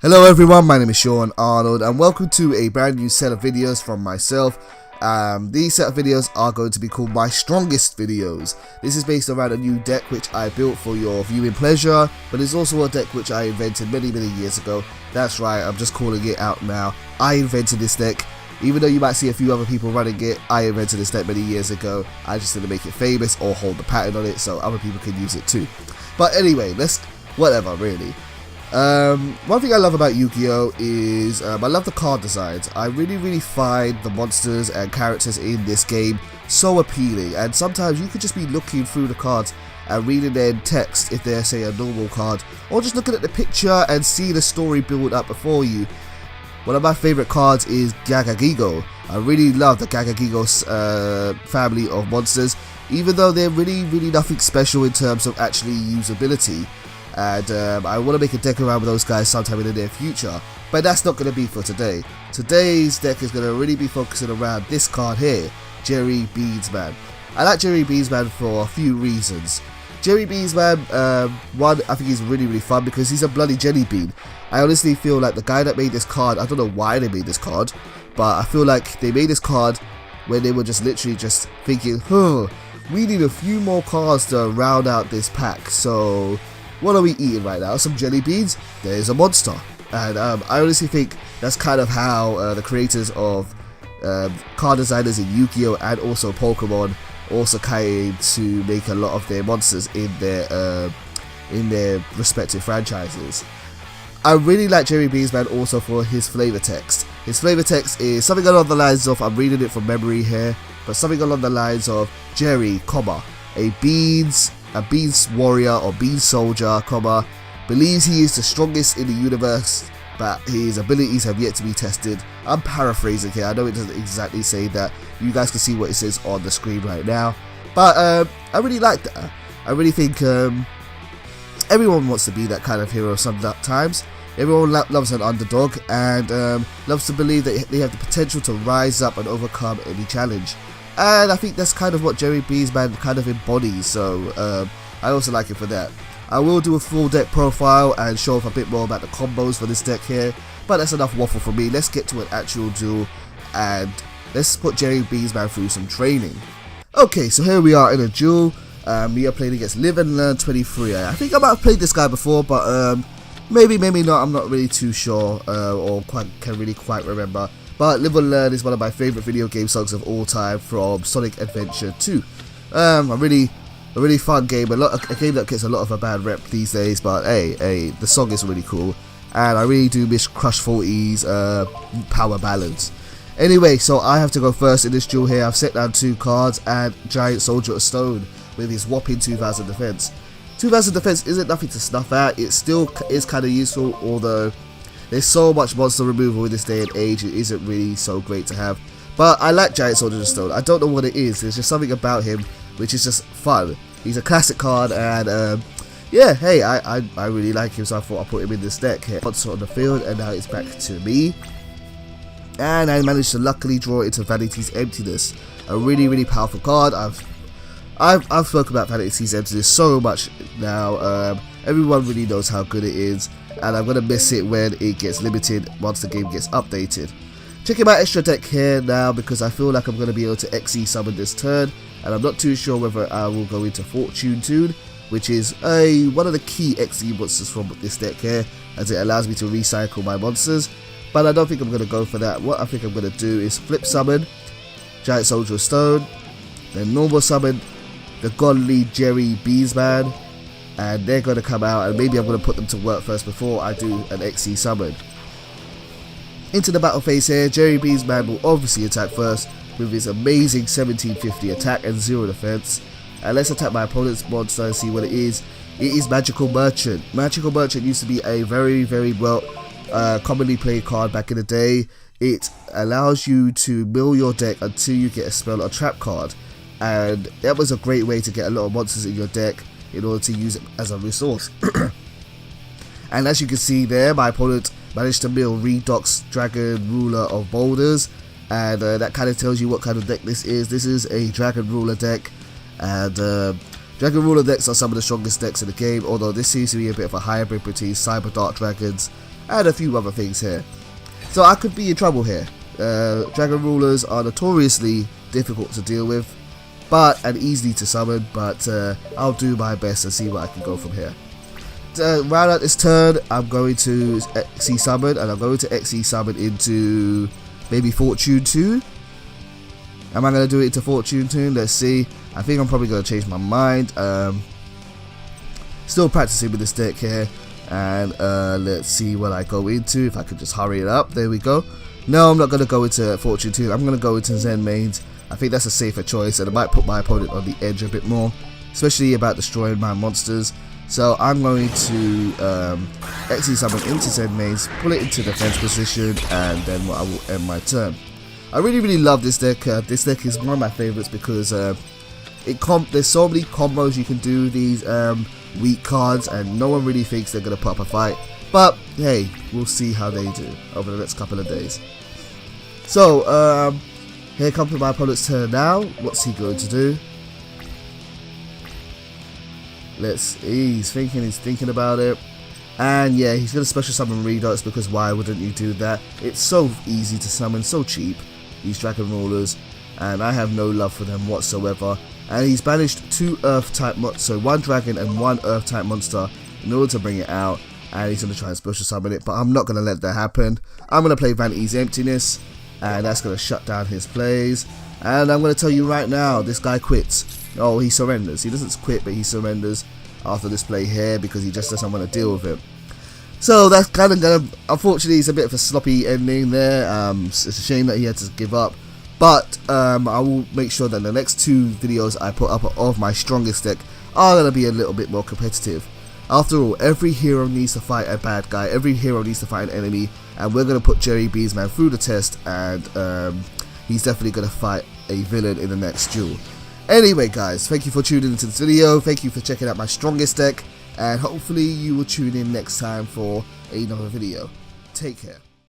Hello everyone, my name is Sean Arnold and welcome to a brand new set of videos from myself. These set of videos are going to be called my strongest videos. This is based around a new deck which I built for your viewing pleasure, but it's also a deck which I invented many years ago. That's right, I'm just calling it out now. I invented this deck. Even though you might see a few other people running it, I invented this deck many years ago. I just didn't make it famous or hold the patent on it so other people can use it too. But anyway, whatever really. One thing I love about Yugioh is I love the card designs. I really find the monsters and characters in this game so appealing, and sometimes you could just be looking through the cards and reading their text if they're, say, a normal card, or just looking at the picture and see the story build up before you. One of my favourite cards is Yugioh. I really love the Yugioh family of monsters, even though they're really nothing special in terms of actually usability. And I want to make a deck around with those guys sometime in the near future, but that's not going to be for today. Today's deck is going to really be focusing around this card here, Jerry Beansman. I like Jerry Beansman for a few reasons. Jerry Beansman, one, I think he's really fun because he's a bloody jelly bean. I honestly feel like the guy that made this card, I don't know why they made this card, but I feel like they made this card when they were just literally just thinking, we need a few more cards to round out this pack, so what are we eating right now? Some jelly beans? There's a monster. And I honestly think that's kind of how the creators of card designers in Yugioh and also Pokemon also came to make a lot of their monsters in their respective franchises. I really like Jerry Beansman also for his flavor text. His flavor text is something along the lines of, I'm reading it from memory here, but something along the lines of Jerry, a beans warrior or beans soldier, believes he is the strongest in the universe, but his abilities have yet to be tested. I'm paraphrasing here, I know it doesn't exactly say that. You guys can see what it says on the screen right now, but I really like that. I really think everyone wants to be that kind of hero sometimes. Everyone loves an underdog and loves to believe that they have the potential to rise up and overcome any challenge. And I think that's kind of what Jerry Beansman kind of embodies, so I also like it for that. I will do a full deck profile and show off a bit more about the combos for this deck here, but that's enough waffle for me. Let's get to an actual duel and let's put Jerry Beansman through some training. Okay, so here we are in a duel. We are playing against Live and Learn 23. I think I might have played this guy before, but maybe not. I'm not really too sure or can really quite remember. But Live and Learn is one of my favourite video game songs of all time from Sonic Adventure 2. A really fun game, a game that gets a lot of a bad rep these days, but hey, the song is really cool. And I really do miss Crush 40's power balance. Anyway, so I have to go first in this duel here. I've set down 2 cards and Giant Soldier of Stone with his whopping 2000 defense. 2000 defense isn't nothing to snuff at, it still is kind of useful, although there's so much monster removal in this day and age, it isn't really so great to have. But I like Giant Soldier of Stone. I don't know what it is. There's just something about him which is just fun. He's a classic card, and yeah, hey, I really like him, so I thought I'll put him in this deck here. Monster on the field, and now it's back to me. And I managed to luckily draw into Vanity's Emptiness, a really powerful card. I've spoken about Vanity's Emptiness so much now. Everyone really knows how good it is, and I'm gonna miss it when it gets limited once the game gets updated. Checking my extra deck here now because I feel like I'm gonna be able to XE summon this turn, and I'm not too sure whether I will go into Fortune Tune, which is one of the key XE monsters from this deck here, as it allows me to recycle my monsters. But I don't think I'm gonna go for that. What I think I'm gonna do is flip summon Giant Soldier of Stone, then normal summon the godly Jerry Beansman, and they're going to come out, and maybe I'm going to put them to work first before I do an XE summon. Into the battle phase here, Jerry Beansman will obviously attack first with his amazing 1750 attack and 0 defense. And let's attack my opponent's monster and see what it is. It is Magical Merchant. Magical Merchant used to be a very well commonly played card back in the day. It allows you to mill your deck until you get a spell or trap card, and that was a great way to get a lot of monsters in your deck in order to use it as a resource. And as you can see there, my opponent managed to mill Redox Dragon Ruler of Boulders, and that kind of tells you what kind of deck this is. This is a Dragon Ruler deck, and Dragon Ruler decks are some of the strongest decks in the game, although this seems to be a bit of a hybrid between Cyber Dark Dragons and a few other things here. So I could be in trouble here. Dragon Rulers are notoriously difficult to deal with, and easy to summon, but I'll do my best and see where I can go from here. Round out this turn, I'm going to XE summon, and I'm going to XE summon into maybe Fortune 2. Am I going to do it into Fortune 2? Let's see. I think I'm probably going to change my mind. Still practicing with this deck here, and let's see what I go into. If I could just hurry it up. There we go. No, I'm not going to go into Fortune 2. I'm going to go into Zen Mains. I think that's a safer choice, and it might put my opponent on the edge a bit more, especially about destroying my monsters. So I'm going to XE summon into Zen Mains, pull it into defense position, and then I will end my turn. I really love this deck. This deck is one of my favorites because there's so many combos you can do, these weak cards, and no one really thinks they're going to put up a fight. But hey, we'll see how they do over the next couple of days. So here comes my opponent's turn now. What's he going to do? Let's see, he's thinking about it. And yeah, he's going to special summon Redux, because why wouldn't you do that? It's so easy to summon, so cheap, these Dragon Rulers, and I have no love for them whatsoever. And he's banished 2 Earth type monsters, so 1 Dragon and 1 Earth type monster in order to bring it out, and he's going to try and special summon it, but I'm not going to let that happen. I'm going to play Vanity's Emptiness, and that's going to shut down his plays. And I'm going to tell you right now, this guy quits. Oh, he surrenders. He doesn't quit, but he surrenders after this play here because he just doesn't want to deal with it. So that's kind of unfortunately, it's a bit of a sloppy ending there. It's a shame that he had to give up, but I will make sure that the next 2 videos I put up of my strongest deck are going to be a little bit more competitive. After all, every hero needs to fight a bad guy, every hero needs to fight an enemy, and we're going to put Jerry Beesman through the test, and he's definitely going to fight a villain in the next duel. Anyway guys, thank you for tuning into this video, thank you for checking out my strongest deck, and hopefully you will tune in next time for another video. Take care.